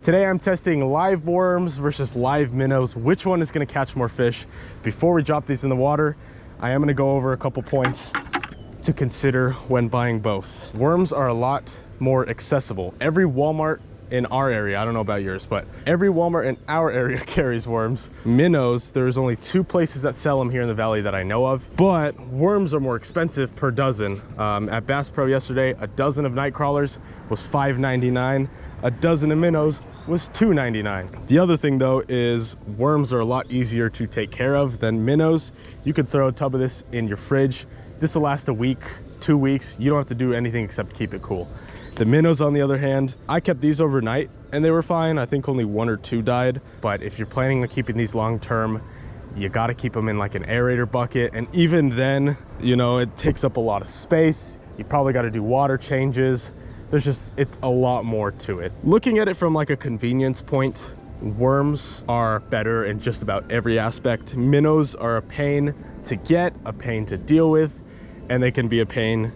Today I'm testing live worms versus live minnows. Which one is going to catch more fish? Before we drop these in the water, I am going to go over a couple points to consider when buying both. Worms are a lot more accessible. Every Walmart in our area, I don't know about yours, but every Walmart in our area carries worms. Minnows, there's only 2 places that sell them here in the valley that I know of, but worms are more expensive per dozen. At Bass Pro yesterday, a dozen of night crawlers was $5.99. A dozen of minnows was $2.99. The other thing though is worms are a lot easier to take care of than minnows. You could throw a tub of this in your fridge. This will last a week, 2 weeks. You don't have to do anything except keep it cool. The minnows, on the other hand, I kept these overnight and they were fine. I think only 1 or 2 died. But if you're planning on keeping these long term, you got to keep them in like an aerator bucket. And even then, you know, it takes up a lot of space. You probably got to do water changes. It's a lot more to it. Looking at it from like a convenience point, worms are better in just about every aspect. Minnows are a pain to get, a pain to deal with, and they can be a pain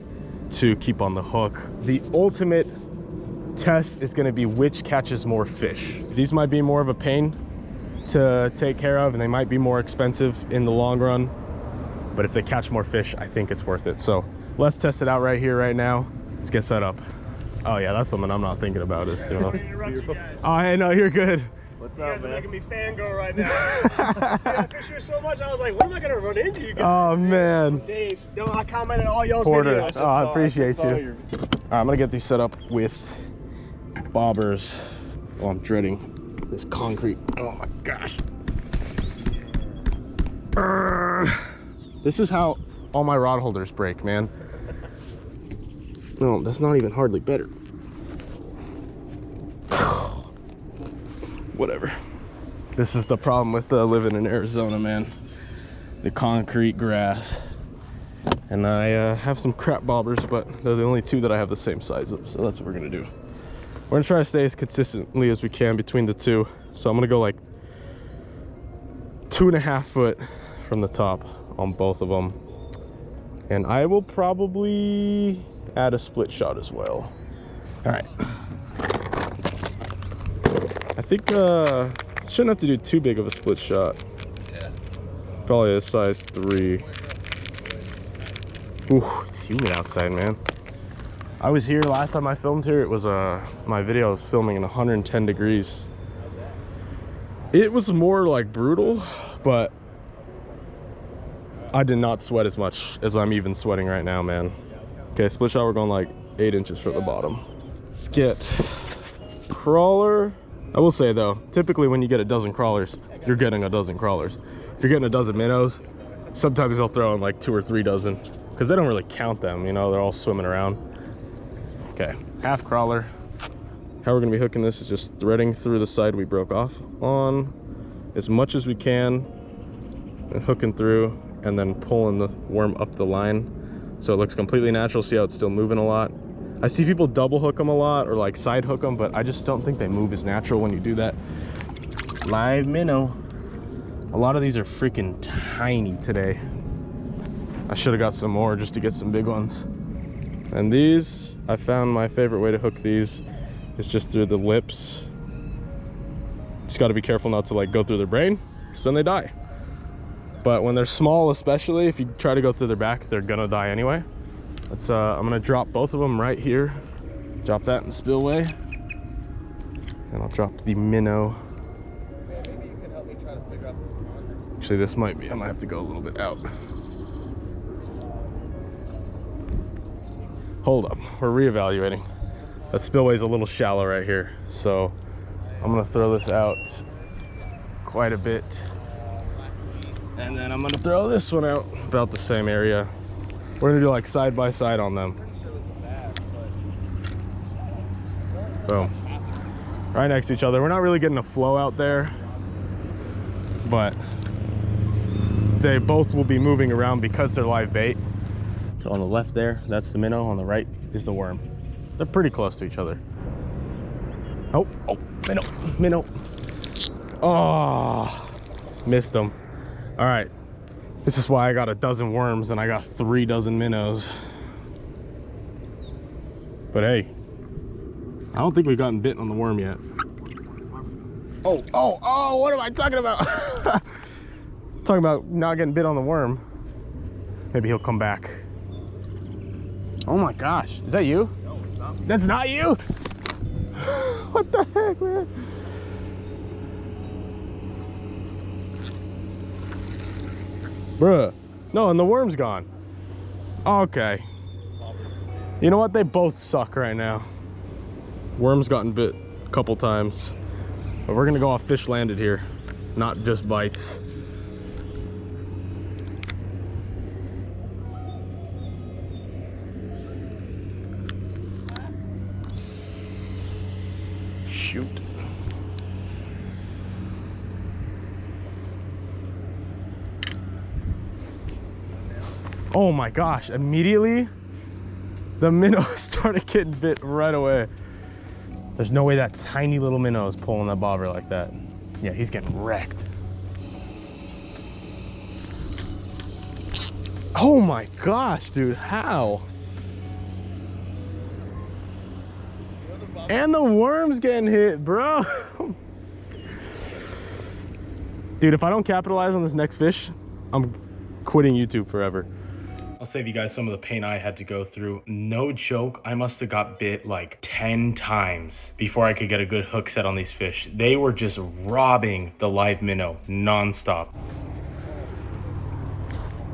to keep on the hook. The ultimate test is going to be which catches more fish. These might be more of a pain to take care of, and they might be more expensive in the long run, but if they catch more fish, I think it's worth it. So let's test it out right here, right now. Let's get set up. Oh yeah, that's something I'm not thinking about. Is oh, hey, no, you're good. What's up, man? Making me fangirl right now. I fish here so much, I was like, when am I gonna run into you guys? Oh man. Dave, yo, I commented on all y'all's Porter. videos. Oh, I appreciate you. All right, I'm gonna get these set up with bobbers. Oh, I'm dreading this concrete. Oh my gosh. This is how all my rod holders break, man. No, that's not even hardly better. Whatever. This is the problem with living in Arizona, man. The concrete grass. And I have some crap bobbers, but they're the only 2 that I have the same size of, so that's what we're gonna do. We're gonna try to stay as consistently as we can between the 2. So I'm gonna go like 2.5 foot from the top on both of them. And I will probably add a split shot as well. All right. I think shouldn't have to do too big of a split shot. Yeah. Probably a size 3. Ooh, it's humid outside, man. I was here last time I filmed here. It was my video I was filming in 110 degrees. It was more like brutal, but I did not sweat as much as I'm even sweating right now, man. Okay, split shot, we're going like 8 inches from the bottom. Let's get crawler. I will say though, typically when you get a dozen crawlers, you're getting a dozen crawlers. If you're getting a dozen minnows, sometimes they'll throw in like 2 or 3 dozen because they don't really count them, you know, they're all swimming around. Okay, half crawler. How we're gonna be hooking this is just threading through the side we broke off on as much as we can and hooking through and then pulling the worm up the line so it looks completely natural. See how it's still moving a lot? I see people double hook them a lot or like side hook them, but I just don't think they move as natural when you do that. Live minnow. A lot of these are freaking tiny today. I should have got some more just to get some big ones. And these, I found my favorite way to hook these is just through the lips. Just got to be careful not to like go through their brain, because then they die. But when they're small, especially, if you try to go through their back, they're gonna die anyway. Let's, I'm gonna drop both of them right here. Drop that in the spillway. And I'll drop the minnow. Maybe you can help me try to figure out this pond. Actually, this might be, I might have to go a little bit out. Hold up, we're reevaluating. That spillway is a little shallow right here. So I'm gonna throw this out quite a bit. And then I'm gonna throw this one out about the same area. We're gonna do like side by side on them. Boom. Right next to each other. We're not really getting a flow out there, but they both will be moving around because they're live bait. So on the left there, that's the minnow. On the right is the worm. They're pretty close to each other. Oh, minnow. Oh, missed them. All right. This is why I got a dozen worms and I got 3 dozen minnows. But hey, I don't think we've gotten bitten on the worm yet. Oh, what am I talking about? Talking about not getting bit on the worm. Maybe he'll come back. Oh my gosh, is that you? No, it's not. That's not you? What the heck, man? Bruh. No, and the worm's gone. Okay. You know what? They both suck right now. Worm's gotten bit a couple times. But we're gonna go off fish landed here, not just bites. Shoot. Oh my gosh, immediately the minnow started getting bit right away. There's no way that tiny little minnow is pulling that bobber like that. Yeah, he's getting wrecked. Oh my gosh, dude, how? And the worm's getting hit, bro. Dude, if I don't capitalize on this next fish, I'm quitting YouTube forever. I'll save you guys some of the pain I had to go through. No joke, I must have got bit like 10 times before I could get a good hook set on these fish. They were just robbing the live minnow non-stop.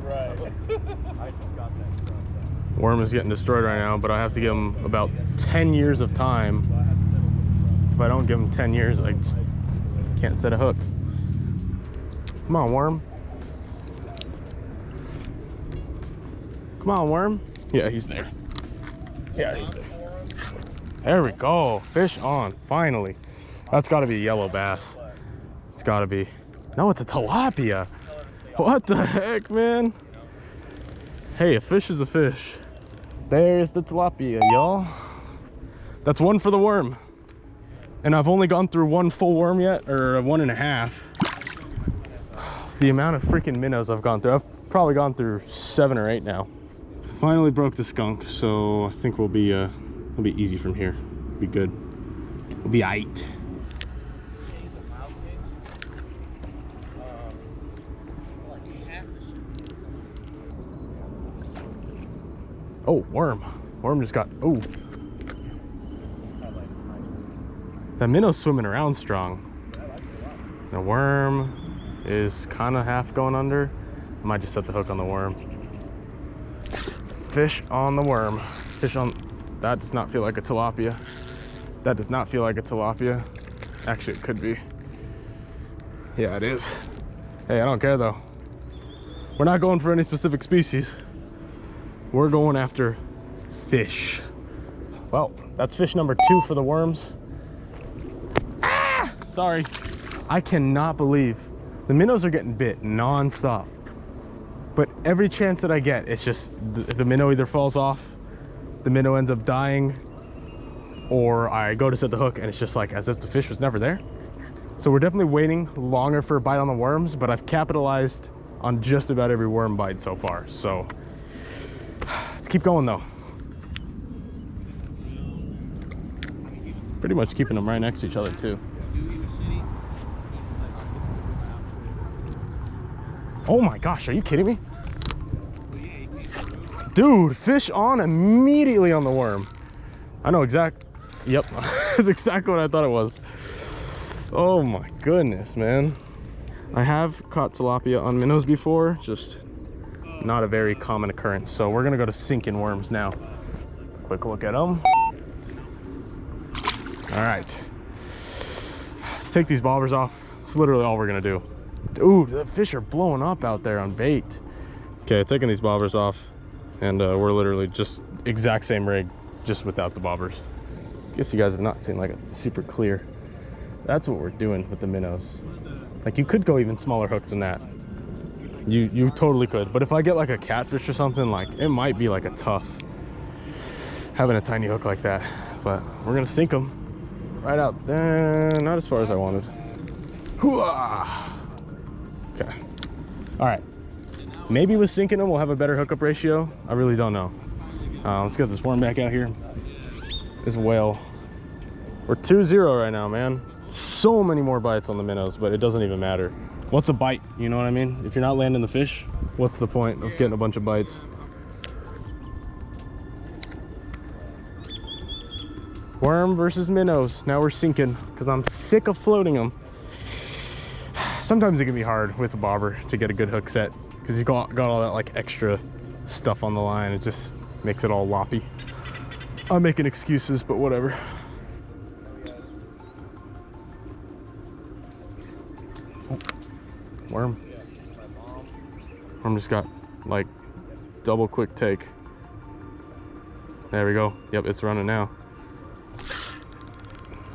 Right. I just got that. Worm is getting destroyed right now, but I have to give him about 10 years of time. If I don't give him 10 years, I just can't set a hook. Come on, worm. Come on, worm. Yeah, he's there. Yeah, he's there. There we go. Fish on, finally. That's gotta be a yellow bass. It's gotta be. No, it's a tilapia. What the heck, man? Hey, a fish is a fish. There's the tilapia, y'all. That's one for the worm. And I've only gone through one full worm yet, or 1.5. The amount of freaking minnows I've gone through. I've probably gone through 7 or 8 now. Finally broke the skunk, so I think we'll be easy from here. Be good. We'll be aight. Oh, worm. Worm just got, oh. That minnow's swimming around strong. The worm is kind of half going under. I might just set the hook on the worm. Fish on the worm. Fish on, that does not feel like a tilapia. That does not feel like a tilapia. Actually, it could be. Yeah, it is. Hey, I don't care though. We're not going for any specific species. We're going after fish. Well, that's fish number 2 for the worms. Ah! Sorry. I cannot believe the minnows are getting bit non-stop. But every chance that I get, it's just the minnow either falls off, the minnow ends up dying, or I go to set the hook and it's just like as if the fish was never there. So we're definitely waiting longer for a bite on the worms, but I've capitalized on just about every worm bite so far. So let's keep going though. Pretty much keeping them right next to each other too. Oh my gosh, are you kidding me? Dude, fish on immediately on the worm. I know yep, that's exactly what I thought it was. Oh my goodness, man. I have caught tilapia on minnows before, just not a very common occurrence. So we're gonna go to sinking worms now. Quick look at them. All right, let's take these bobbers off. It's literally all we're gonna do. Dude, the fish are blowing up out there on bait. Okay, taking these bobbers off, and we're literally just exact same rig, just without the bobbers. Guess you guys have not seen like a super clear. That's what we're doing with the minnows. Like you could go even smaller hook than that. You totally could. But if I get like a catfish or something, like it might be like a tough having a tiny hook like that. But we're gonna sink them right out there. Not as far as I wanted. Hooah! Okay. All right. Maybe with sinking them, we'll have a better hookup ratio. I really don't know. Let's get this worm back out here. This whale. We're 2-0 right now, man. So many more bites on the minnows, but it doesn't even matter. What's a bite? You know what I mean? If you're not landing the fish, what's the point of getting a bunch of bites? Worm versus minnows. Now we're sinking because I'm sick of floating them. Sometimes it can be hard with a bobber to get a good hook set because you got all that like extra stuff on the line. It just makes it all loppy. I'm making excuses, but whatever. Oh, worm. Worm just got like double quick take. There we go. Yep, it's running now.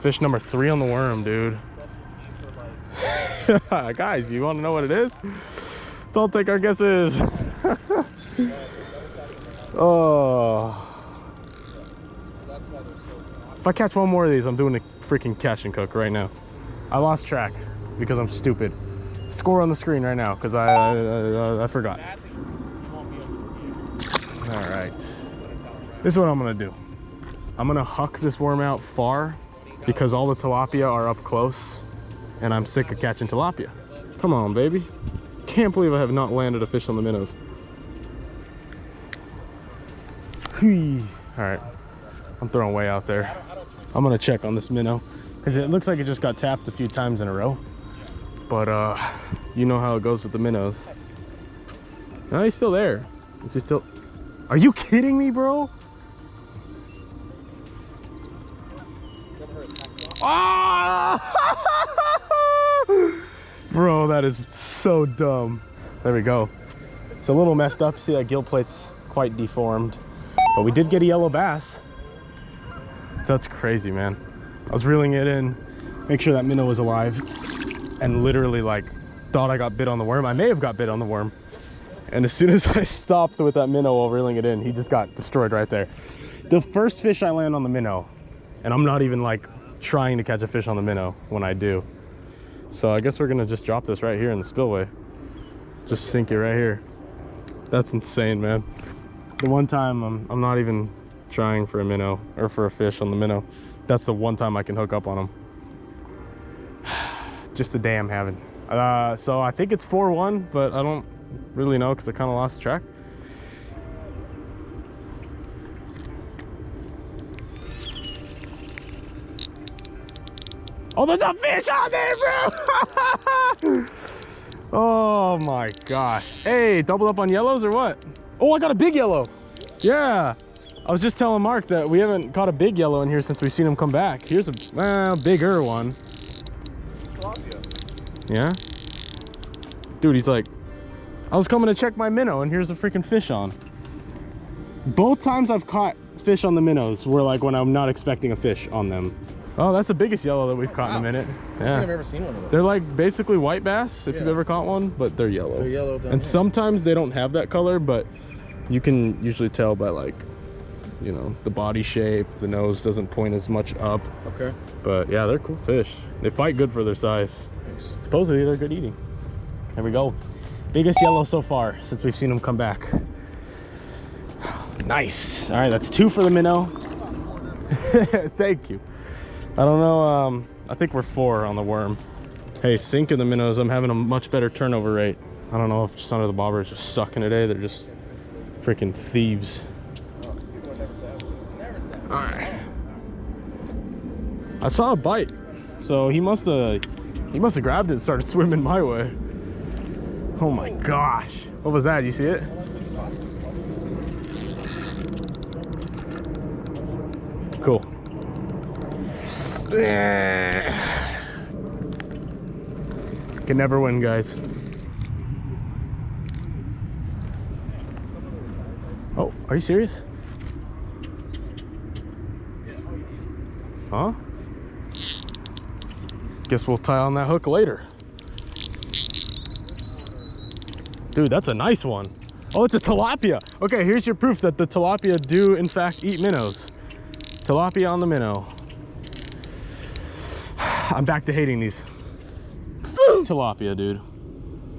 Fish number 3 on the worm, dude. Guys, you want to know what it is? Let's all take our guesses. Oh. If I catch one more of these, I'm doing a freaking catch and cook right now. I lost track because I'm stupid. Score on the screen right now because I forgot. All right. This is what I'm going to do. I'm going to huck this worm out far because all the tilapia are up close and I'm sick of catching tilapia. Come on, baby. Can't believe I have not landed a fish on the minnows. All right, I'm throwing way out there. I'm gonna check on this minnow because it looks like it just got tapped a few times in a row. But you know how it goes with the minnows. No, he's still there. Is he still? Are you kidding me, bro? Ah! Bro, that is so dumb. There we go. It's a little messed up. See that gill plate's quite deformed. But we did get a yellow bass. That's crazy, man. I was reeling it in, make sure that minnow was alive, and literally like thought I got bit on the worm. I may have got bit on the worm. And as soon as I stopped with that minnow while reeling it in, he just got destroyed right there. The first fish I land on the minnow, and I'm not even like trying to catch a fish on the minnow when I do. So I guess we're gonna just drop this right here in the spillway. Just sink it right here. That's insane, man. The one time I'm not even trying for a minnow or for a fish on the minnow. That's the one time I can hook up on them. Just a day I'm having. So I think it's 4-1, but I don't really know because I kind of lost track. Oh, there's a fish on there, bro! Oh my gosh. Hey, doubled up on yellows or what? Oh, I got a big yellow. Yeah. I was just telling Mark that we haven't caught a big yellow in here since we've seen him come back. Here's a bigger one. Yeah? Dude, he's like, I was coming to check my minnow and here's a freaking fish on. Both times I've caught fish on the minnows were like when I'm not expecting a fish on them. Oh, that's the biggest yellow that we've caught in a minute. Yeah. I don't think I've ever seen one of those. They're like basically white bass if you've ever caught one, but they're yellow. They're yellow down and here. sometimes they don't have that color, but you can usually tell by like, you know, the body shape, the nose doesn't point as much up. Okay. But yeah, they're cool fish. They fight good for their size. Nice. Supposedly they're good eating. There we go. Biggest yellow so far since we've seen them come back. Nice. All right, that's 2 for the minnow. Thank you. I don't know, I think we're 4 on the worm. Hey, sinking the minnows, I'm having a much better turnover rate. I don't know if just under the bobber is just sucking today. They're just freaking thieves. All right. I saw a bite, so he must have grabbed it and started swimming my way. Oh my gosh. What was that? You see it? Cool. Can never win, guys. Oh, are you serious? Huh? Guess we'll tie on that hook later. Dude, that's a nice one. Oh, it's a tilapia. Okay, here's your proof that the tilapia do in fact eat minnows. Tilapia on the minnow. I'm back to hating these. Tilapia, dude.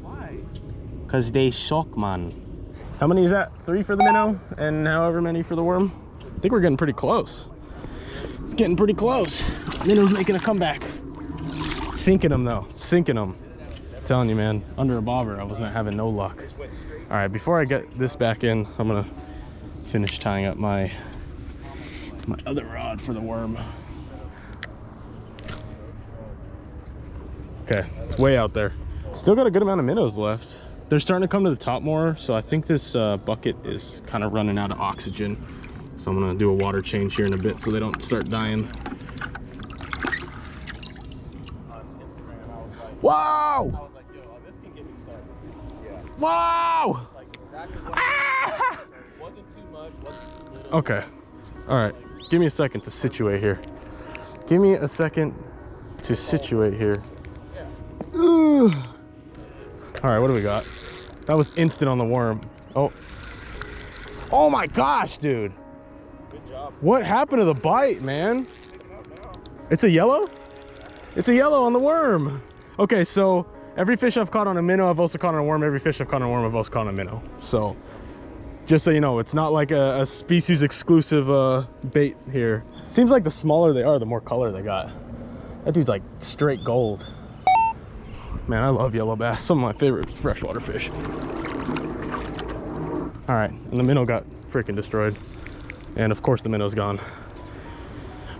Why? Cause they suck, man. How many is that? 3 for the minnow and however many for the worm? I think we're getting pretty close. It's getting pretty close. Minnow's making a comeback. Sinking them though, sinking them. Telling you, man, under a bobber, I wasn't having no luck. All right, before I get this back in, I'm gonna finish tying up my other rod for the worm. Okay, it's way out there. Still got a good amount of minnows left. They're starting to come to the top more, so I think this bucket is kind of running out of oxygen. So I'm gonna do a water change here in a bit so they don't start dying. Wow! Wow! Ah! Okay. All right. Give me a second to situate here. Give me a second to situate here. Ooh. All right, what do we got? That was instant on the worm. Oh. Oh my gosh, dude. Good job. What happened to the bite, man? It's a yellow? It's a yellow on the worm. Okay, so every fish I've caught on a minnow, I've also caught on a worm. Every fish I've caught on a worm, I've also caught on a minnow. So just so you know, it's not like a species exclusive bait here. Seems like the smaller they are, the more color they got. That dude's like straight gold. Man, I love yellow bass. Some of my favorite freshwater fish. All right, and the minnow got freaking destroyed. And of course the minnow's gone.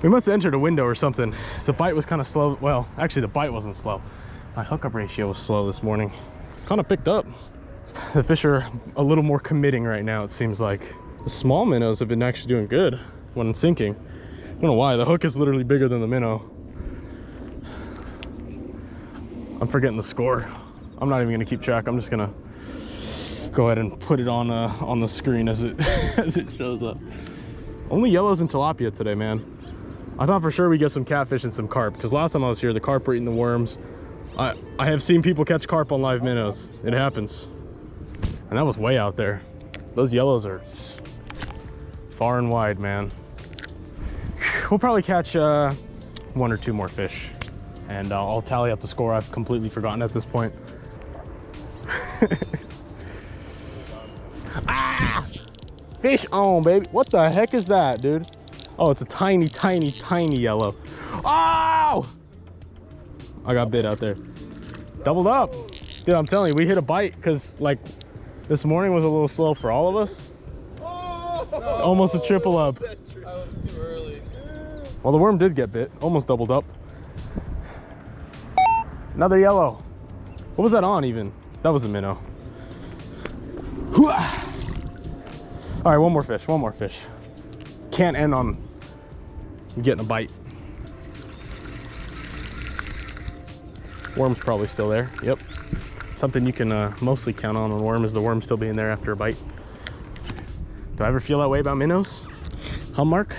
We must have entered a window or something. The bite was kind of slow. Well, actually the bite wasn't slow. My hookup ratio was slow this morning. It's kind of picked up. The fish are a little more committing right now, it seems like. The small minnows have been actually doing good when sinking. I don't know why. The hook is literally bigger than the minnow. I'm forgetting the score. I'm not even gonna keep track. I'm just gonna go ahead and put it on the screen as it as it shows up. Only yellows and tilapia today, man. I thought for sure we'd get some catfish and some carp, because last time I was here, the carp were eating the worms. I have seen people catch carp on live minnows. It happens. And that was way out there. Those yellows are far and wide, man. We'll probably catch 1 or 2 more fish. And I'll tally up the score. I've completely forgotten at this point. Ah! Fish on, baby. What the heck is that, dude? Oh, it's a tiny, tiny, tiny yellow. Oh! I got bit out there. Doubled up. Dude, I'm telling you, we hit a bite because, like, this morning was a little slow for all of us. Oh! Almost a triple up. That was too early. Well, the worm did get bit. Almost doubled up. Another yellow. What was that on even? That was a minnow. All right, one more fish, one more fish. Can't end on getting a bite. Worm's probably still there. Yep. Something you can mostly count on worm is the worm still being there after a bite. Do I ever feel that way about minnows? Huh, Mark?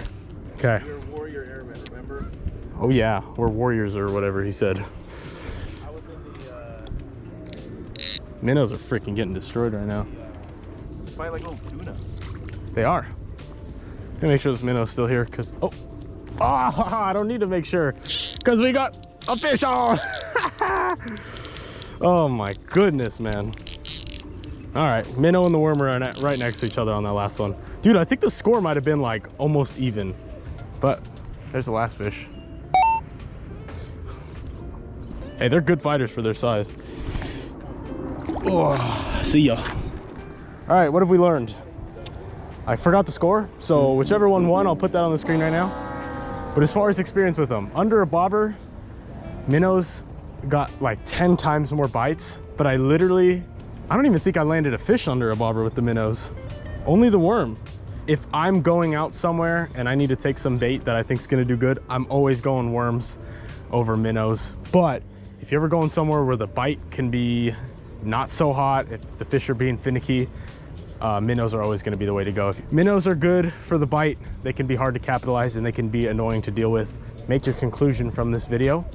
Okay. You're a warrior airman, remember? Oh yeah, we're warriors or whatever he said. I was in the Minnows are freaking getting destroyed right now. fight like little tuna. They are. Let me make sure this minnow's still here, because I don't need to make sure, because we got a fish on. Oh my goodness, man. All right, minnow and the worm are right next to each other on that last one. Dude, I think the score might have been like almost even, but there's the last fish. Hey, they're good fighters for their size. Oh, see ya. All right, what have we learned? I forgot the score, so whichever one won, I'll put that on the screen right now. But as far as experience with them, under a bobber, minnows got like 10 times more bites, but I don't even think I landed a fish under a bobber with the minnows. Only the worm. If I'm going out somewhere and I need to take some bait that I think is gonna do good, I'm always going worms over minnows. But if you're ever going somewhere where the bite can be not so hot, if the fish are being finicky, minnows are always going to be the way to go. If minnows are good for the bite, they can be hard to capitalize and they can be annoying to deal with. Make your conclusion from this video.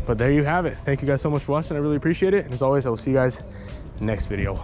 But there you have it. Thank you guys so much for watching. I really appreciate it. And as always, I will see you guys next video.